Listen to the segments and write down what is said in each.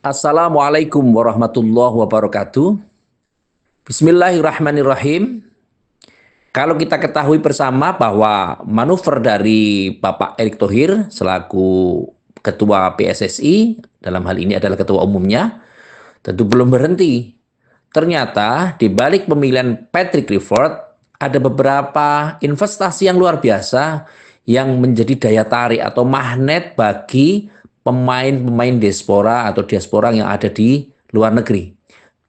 Assalamualaikum warahmatullahi wabarakatuh. Bismillahirrahmanirrahim. Kalau kita ketahui bersama bahwa manuver dari Bapak Erick Thohir selaku Ketua PSSI, dalam hal ini adalah Ketua Umumnya, tentu belum berhenti. Ternyata di balik pemilihan Patrick Clifford ada beberapa investasi yang luar biasa yang menjadi daya tarik atau magnet bagi pemain-pemain diaspora atau diaspora yang ada di luar negeri.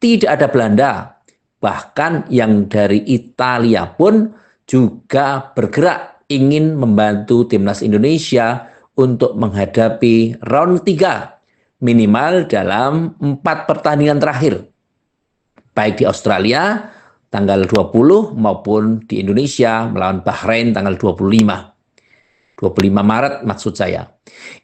Tidak ada Belanda, bahkan yang dari Italia pun juga bergerak ingin membantu timnas Indonesia untuk menghadapi round 3 minimal dalam 4 pertandingan terakhir, baik di Australia tanggal 20 maupun di Indonesia melawan Bahrain tanggal 25 Maret maksud saya.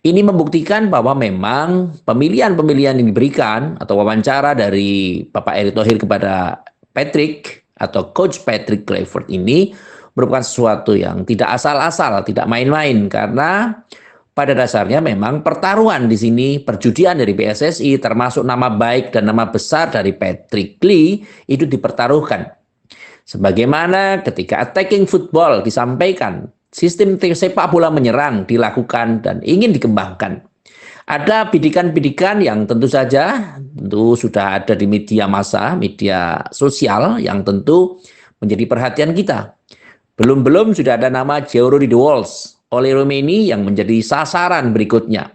Ini membuktikan bahwa memang pemilihan-pemilihan yang diberikan atau wawancara dari Bapak Erick Thohir kepada Patrick atau Coach Patrick Clifford ini merupakan sesuatu yang tidak asal-asal, tidak main-main, karena pada dasarnya memang pertaruhan di sini, perjudian dari PSSI termasuk nama baik dan nama besar dari Patrick Lee itu dipertaruhkan. Sebagaimana ketika attacking football disampaikan, sistem sepak bola menyerang dilakukan dan ingin dikembangkan. Ada bidikan-bidikan yang tentu saja sudah ada di media massa, media sosial yang tentu menjadi perhatian kita. Belum-belum sudah ada nama Giroud de Wolves oleh Romeni yang menjadi sasaran berikutnya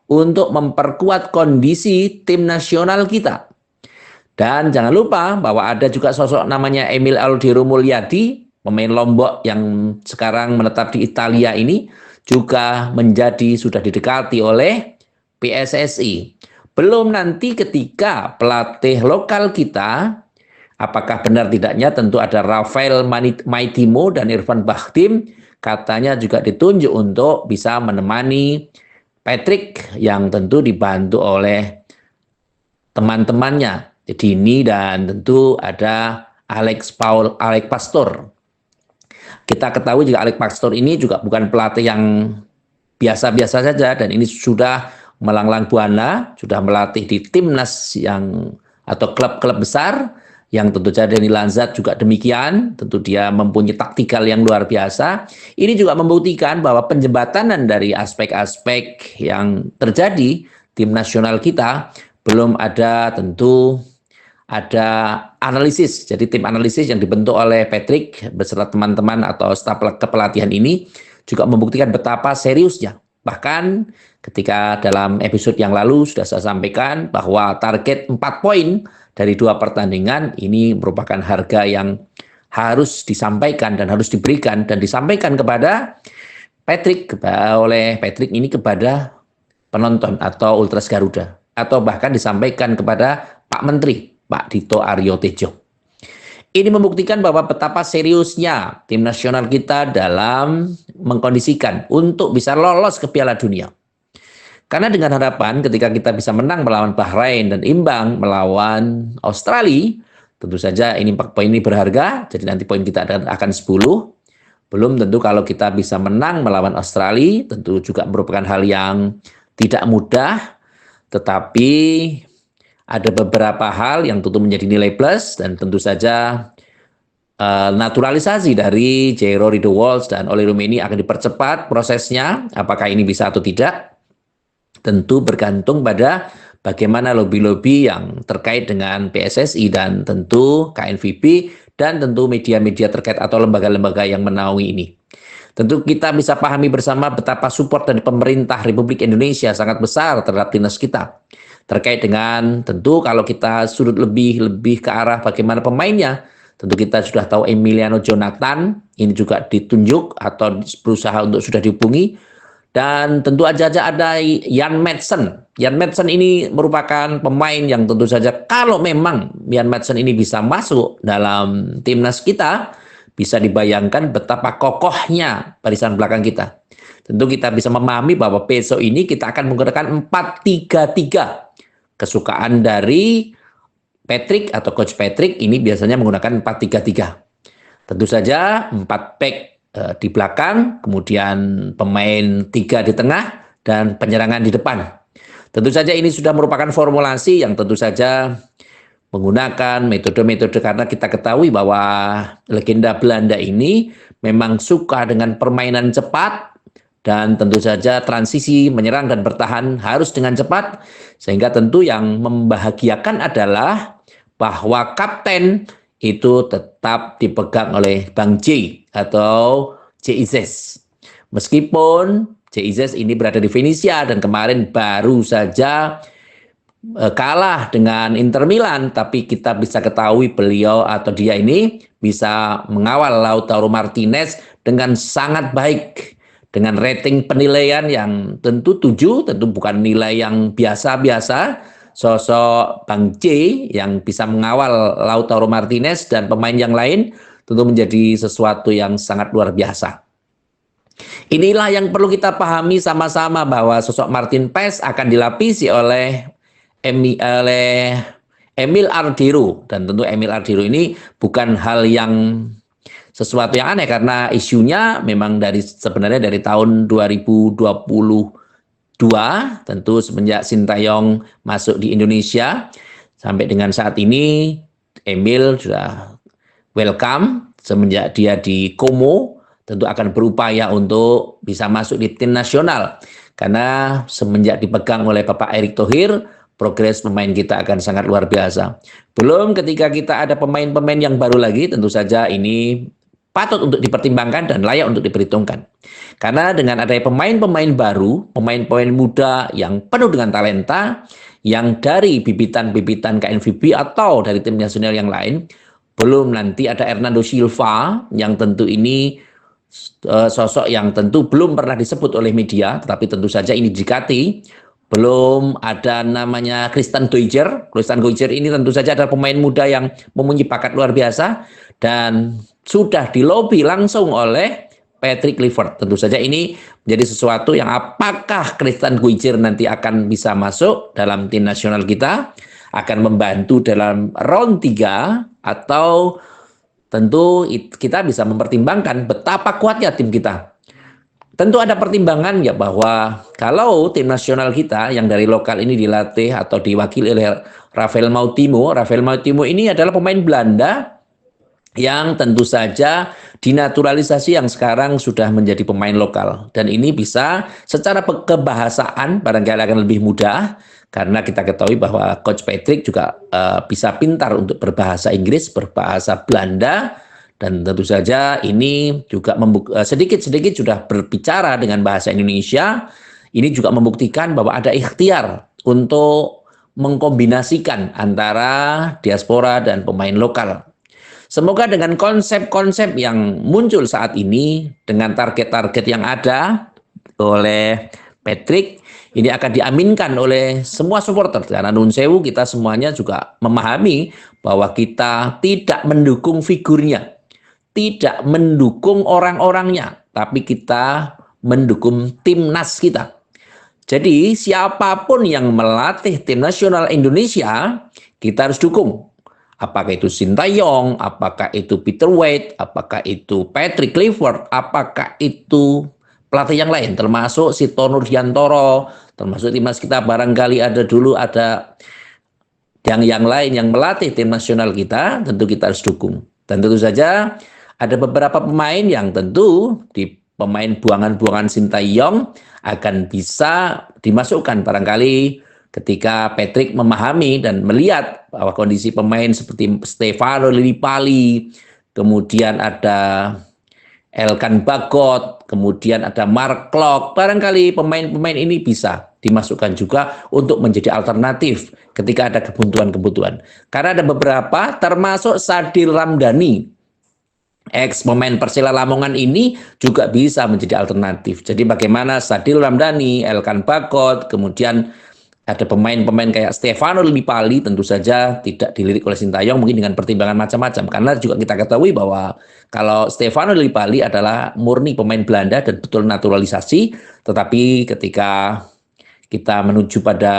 untuk memperkuat kondisi tim nasional kita. Dan jangan lupa bahwa ada juga sosok namanya Emil Aldero Mulyadi, pemain Lombok yang sekarang menetap di Italia ini juga menjadi sudah didekati oleh PSSI. Belum nanti ketika pelatih lokal kita, apakah benar tidaknya tentu ada Rafael Maitimo dan Irfan Bahtim, katanya juga ditunjuk untuk bisa menemani Patrick yang tentu dibantu oleh teman-temannya, Dini dan tentu ada Alex Pastor. Kita ketahui juga Alex Pastor ini juga bukan pelatih yang biasa-biasa saja, dan ini sudah melanglang buana, sudah melatih di timnas yang atau klub-klub besar, yang tentu saja Dani Lanzat juga demikian, tentu dia mempunyai taktikal yang luar biasa. Ini juga membuktikan bahwa penjembatanan dari aspek-aspek yang terjadi tim nasional kita belum ada, tentu ada analisis. Jadi tim analisis yang dibentuk oleh Patrick beserta teman-teman atau staf kepelatihan ini juga membuktikan betapa seriusnya. Bahkan ketika dalam episode yang lalu sudah saya sampaikan bahwa target 4 poin dari 2 pertandingan ini merupakan harga yang harus disampaikan dan harus diberikan dan disampaikan kepada Patrick, oleh Patrick ini kepada penonton atau Ultras Garuda, atau bahkan disampaikan kepada Pak Menteri, Pak Dito Aryo Tejo. Ini membuktikan bahwa betapa seriusnya tim nasional kita dalam mengkondisikan untuk bisa lolos ke Piala Dunia. Karena dengan harapan ketika kita bisa menang melawan Bahrain dan imbang melawan Australia, tentu saja ini 4 poin ini berharga, jadi nanti poin kita akan 10. Belum tentu kalau kita bisa menang melawan Australia, tentu juga merupakan hal yang tidak mudah, tetapi ada beberapa hal yang tentu menjadi nilai plus, dan tentu saja naturalisasi dari Giroud de Wolves dan Oli Rumeni akan dipercepat prosesnya. Apakah ini bisa atau tidak? Tentu bergantung pada bagaimana lobby-lobby yang terkait dengan PSSI dan tentu KNVB dan tentu media-media terkait atau lembaga-lembaga yang menaungi ini. Tentu kita bisa pahami bersama betapa support dari pemerintah Republik Indonesia sangat besar terhadap timnas kita. Terkait dengan tentu kalau kita sudut lebih ke arah bagaimana pemainnya, tentu kita sudah tahu Emiliano Jonathan ini juga ditunjuk atau berusaha untuk sudah dihubungi, dan tentu aja ada Jan Madsen. Jan Madsen ini merupakan pemain yang tentu saja kalau memang Jan Madsen ini bisa masuk dalam timnas kita, bisa dibayangkan betapa kokohnya barisan belakang kita. Tentu kita bisa memahami bahwa besok ini kita akan menggunakan 4-3-3. Kesukaan dari Patrick atau Coach Patrick ini biasanya menggunakan 4-3-3. Tentu saja 4 back di belakang, kemudian pemain 3 di tengah, dan penyerangan di depan. Tentu saja ini sudah merupakan formulasi yang tentu saja menggunakan metode-metode, karena kita ketahui bahwa legenda Belanda ini memang suka dengan permainan cepat dan tentu saja transisi menyerang dan bertahan harus dengan cepat, sehingga tentu yang membahagiakan adalah bahwa kapten itu tetap dipegang oleh Bang J atau JIZ. Meskipun JIZ ini berada di Venezia dan kemarin baru saja kalah dengan Inter Milan, tapi kita bisa ketahui beliau atau dia ini bisa mengawal Lautaro Martinez dengan sangat baik, dengan rating penilaian yang tentu 7, tentu bukan nilai yang biasa-biasa. Sosok Bang J yang bisa mengawal Lautaro Martinez dan pemain yang lain tentu menjadi sesuatu yang sangat luar biasa. Inilah yang perlu kita pahami sama-sama, bahwa sosok Martin Paes akan dilapisi oleh Emil Ardero, dan tentu Emil Ardero ini bukan hal yang sesuatu yang aneh, karena isunya memang sebenarnya dari tahun 2022, tentu semenjak Sintayong masuk di Indonesia sampai dengan saat ini Emil sudah welcome. Semenjak dia di Como tentu akan berupaya untuk bisa masuk di tim nasional, karena semenjak dipegang oleh Bapak Erick Thohir, progres pemain kita akan sangat luar biasa. Belum ketika kita ada pemain-pemain yang baru lagi, tentu saja ini patut untuk dipertimbangkan dan layak untuk diperhitungkan. Karena dengan adanya pemain-pemain baru, pemain-pemain muda yang penuh dengan talenta, yang dari bibitan-bibitan KNVB atau dari tim nasional yang lain, belum nanti ada Hernando Silva yang tentu ini sosok yang tentu belum pernah disebut oleh media, tetapi tentu saja ini didekati. Belum ada namanya Christian Doijer. Christian Doijer ini tentu saja adalah pemain muda yang mempunyai bakat luar biasa dan sudah dilobi langsung oleh Patrick Kluivert. Tentu saja ini menjadi sesuatu yang apakah Christian Doijer nanti akan bisa masuk dalam tim nasional kita, akan membantu dalam round 3, atau tentu kita bisa mempertimbangkan betapa kuatnya tim kita. Tentu ada pertimbangan ya, bahwa kalau tim nasional kita yang dari lokal ini dilatih atau diwakili oleh Rafael Mautimo. Rafael Mautimo ini adalah pemain Belanda yang tentu saja dinaturalisasi, yang sekarang sudah menjadi pemain lokal. Dan ini bisa secara kebahasaan barangkali akan lebih mudah, karena kita ketahui bahwa Coach Patrick juga bisa pintar untuk berbahasa Inggris, berbahasa Belanda. Dan tentu saja ini juga sedikit-sedikit sudah berbicara dengan bahasa Indonesia. Ini juga membuktikan bahwa ada ikhtiar untuk mengkombinasikan antara diaspora dan pemain lokal. Semoga dengan konsep-konsep yang muncul saat ini, dengan target-target yang ada oleh Patrick, ini akan diaminkan oleh semua supporter. Karena nun sewu, kita semuanya juga memahami bahwa kita tidak mendukung figurnya, tidak mendukung orang-orangnya, tapi kita mendukung timnas kita. Jadi siapapun yang melatih tim nasional Indonesia, kita harus dukung. Apakah itu Sintayong, apakah itu Peter White, apakah itu Patrick Kluivert, apakah itu pelatih yang lain, termasuk Sito Nurdiantoro, termasuk timnas kita barangkali ada yang lain yang melatih tim nasional kita, tentu kita harus dukung. Dan tentu saja ada beberapa pemain yang tentu di pemain buangan-buangan Sintayong akan bisa dimasukkan barangkali ketika Patrick memahami dan melihat bahwa kondisi pemain seperti Stefano Lillipali, kemudian ada Elkan Bagot, kemudian ada Mark Klok, barangkali pemain-pemain ini bisa dimasukkan juga untuk menjadi alternatif ketika ada kebutuhan-kebutuhan. Karena ada beberapa, termasuk Sadil Ramdhani, ex pemain Persela Lamongan ini juga bisa menjadi alternatif. Jadi bagaimana Sadil Ramdhani, Elkan Bagot, kemudian ada pemain-pemain kayak Stefano Lillipali, tentu saja tidak dilirik oleh Sintayong mungkin dengan pertimbangan macam-macam. Karena juga kita ketahui bahwa kalau Stefano Lillipali adalah murni pemain Belanda dan betul naturalisasi, tetapi ketika kita menuju pada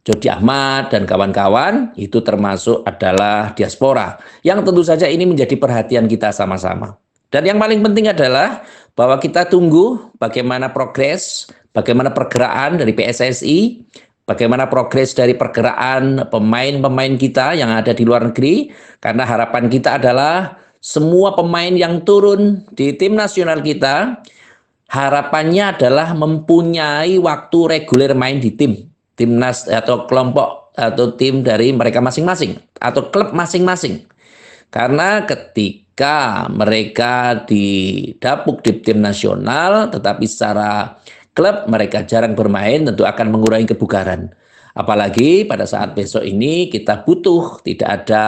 Jody Ahmad dan kawan-kawan, itu termasuk adalah diaspora, yang tentu saja ini menjadi perhatian kita sama-sama. Dan yang paling penting adalah bahwa kita tunggu bagaimana progres, bagaimana pergerakan dari PSSI, bagaimana progres dari pergerakan pemain-pemain kita yang ada di luar negeri, karena harapan kita adalah semua pemain yang turun di tim nasional kita, harapannya adalah mempunyai waktu reguler main di timnas atau kelompok atau tim dari mereka masing-masing atau klub masing-masing. Karena ketika mereka didapuk di tim nasional, tetapi secara klub mereka jarang bermain, tentu akan mengurangi kebugaran. Apalagi pada saat besok ini kita butuh tidak ada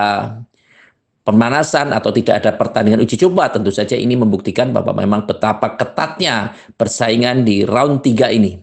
pemanasan atau tidak ada pertandingan uji coba. Tentu saja ini membuktikan bahwa memang betapa ketatnya persaingan di round 3 ini.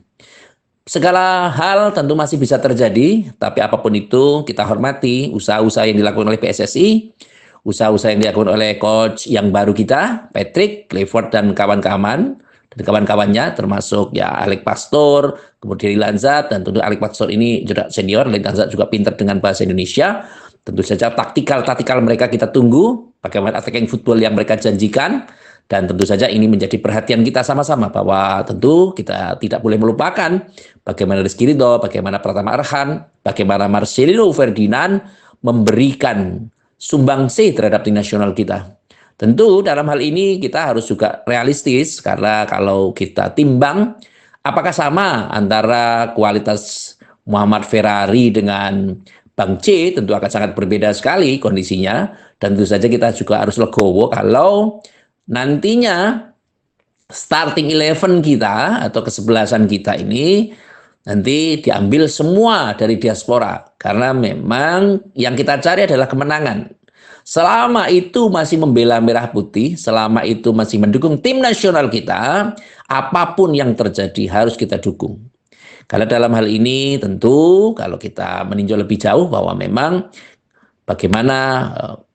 Segala hal tentu masih bisa terjadi, tapi apapun itu kita hormati usaha-usaha yang dilakukan oleh PSSI, usaha-usaha yang dilakukan oleh coach yang baru kita, Patrick, Clifford, dan kawan-kawan, dan kawan-kawannya, termasuk ya Alex Pastor, kemudian Lanza, dan tentu Alex Pastor ini juga senior, Lanza juga pintar dengan bahasa Indonesia. Tentu saja taktikal mereka kita tunggu, bagaimana attacking football yang mereka janjikan, dan tentu saja ini menjadi perhatian kita sama-sama, bahwa tentu kita tidak boleh melupakan bagaimana Rizky Ridho, bagaimana Pratama Arhan, bagaimana Marcelino Ferdinand memberikan sumbangsi terhadap tim nasional kita. Tentu dalam hal ini kita harus juga realistis, karena kalau kita timbang apakah sama antara kualitas Muhammad Ferrari dengan Bang C, tentu akan sangat berbeda sekali kondisinya. Dan tentu saja kita juga harus legowo kalau nantinya starting 11 kita atau kesebelasan kita ini nanti diambil semua dari diaspora, karena memang yang kita cari adalah kemenangan. Selama itu masih membela merah putih, selama itu masih mendukung tim nasional kita, apapun yang terjadi harus kita dukung. Karena dalam hal ini tentu kalau kita meninjau lebih jauh bahwa memang bagaimana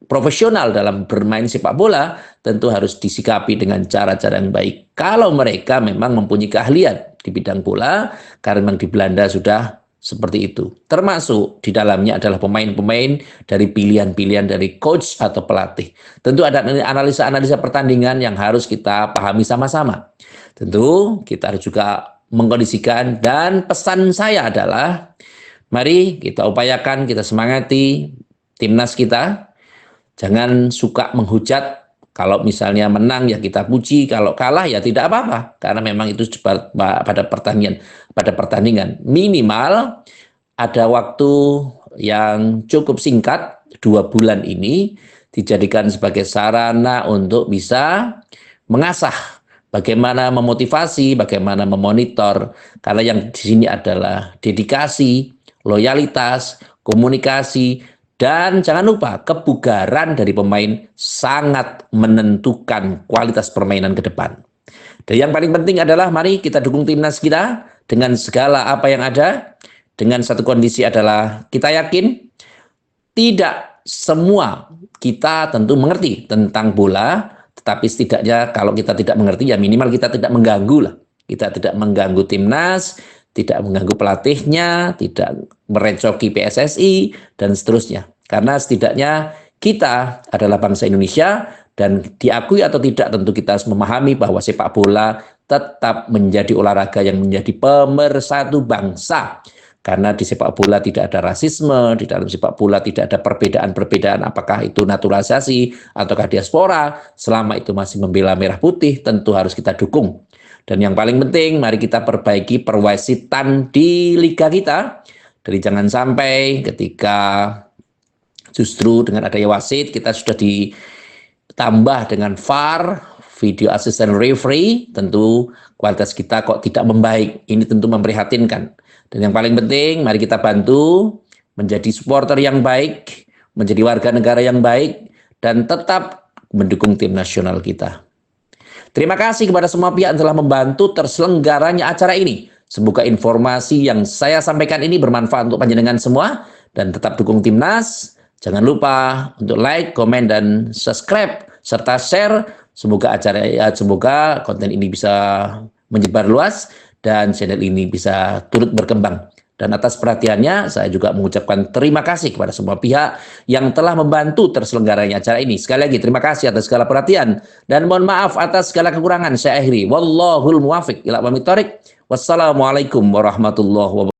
profesional dalam bermain sepak bola tentu harus disikapi dengan cara-cara yang baik. Kalau mereka memang mempunyai keahlian di bidang bola, karena memang di Belanda sudah seperti itu. Termasuk di dalamnya adalah pemain-pemain dari pilihan-pilihan dari coach atau pelatih. Tentu ada analisa-analisa pertandingan yang harus kita pahami sama-sama. Tentu kita harus juga mengkondisikan, dan pesan saya adalah mari kita upayakan, kita semangati timnas kita. Jangan suka menghujat. Kalau misalnya menang ya kita puji, kalau kalah ya tidak apa-apa, karena memang itu pada pertandingan. Minimal ada waktu yang cukup singkat, 2 bulan ini dijadikan sebagai sarana untuk bisa mengasah bagaimana memotivasi, bagaimana memonitor, karena yang di sini adalah dedikasi, loyalitas, komunikasi, dan jangan lupa kebugaran dari pemain sangat menentukan kualitas permainan ke depan. Dan yang paling penting adalah mari kita dukung timnas kita dengan segala apa yang ada, dengan satu kondisi adalah kita yakin tidak semua kita tentu mengerti tentang bola, tetapi setidaknya kalau kita tidak mengerti ya minimal kita tidak mengganggu lah. Kita tidak mengganggu timnas, tidak mengganggu pelatihnya, tidak merecoki PSSI, dan seterusnya. Karena setidaknya kita adalah bangsa Indonesia, dan diakui atau tidak tentu kita harus memahami bahwa sepak bola tetap menjadi olahraga yang menjadi pemersatu bangsa. Karena di sepak bola tidak ada rasisme, di dalam sepak bola tidak ada perbedaan-perbedaan, apakah itu naturalisasi ataukah diaspora, selama itu masih membela merah putih, tentu harus kita dukung. Dan yang paling penting, mari kita perbaiki perwasitan di liga kita. Jadi jangan sampai ketika justru dengan adanya wasit, kita sudah ditambah dengan VAR, video assistant referee, tentu kualitas kita kok tidak membaik. Ini tentu memprihatinkan. Dan yang paling penting, mari kita bantu menjadi supporter yang baik, menjadi warga negara yang baik, dan tetap mendukung tim nasional kita. Terima kasih kepada semua pihak yang telah membantu terselenggaranya acara ini. Semoga informasi yang saya sampaikan ini bermanfaat untuk panjenengan semua, dan tetap dukung timnas. Jangan lupa untuk like, komen, dan subscribe serta share. Semoga konten ini bisa menyebar luas dan channel ini bisa turut berkembang. Dan atas perhatiannya, saya juga mengucapkan terima kasih kepada semua pihak yang telah membantu terselenggaranya acara ini. Sekali lagi, terima kasih atas segala perhatian. Dan mohon maaf atas segala kekurangan. Saya akhiri. Wallahul muwafiq ila aqwamit thoriq. Wassalamualaikum warahmatullahi wabarakatuh.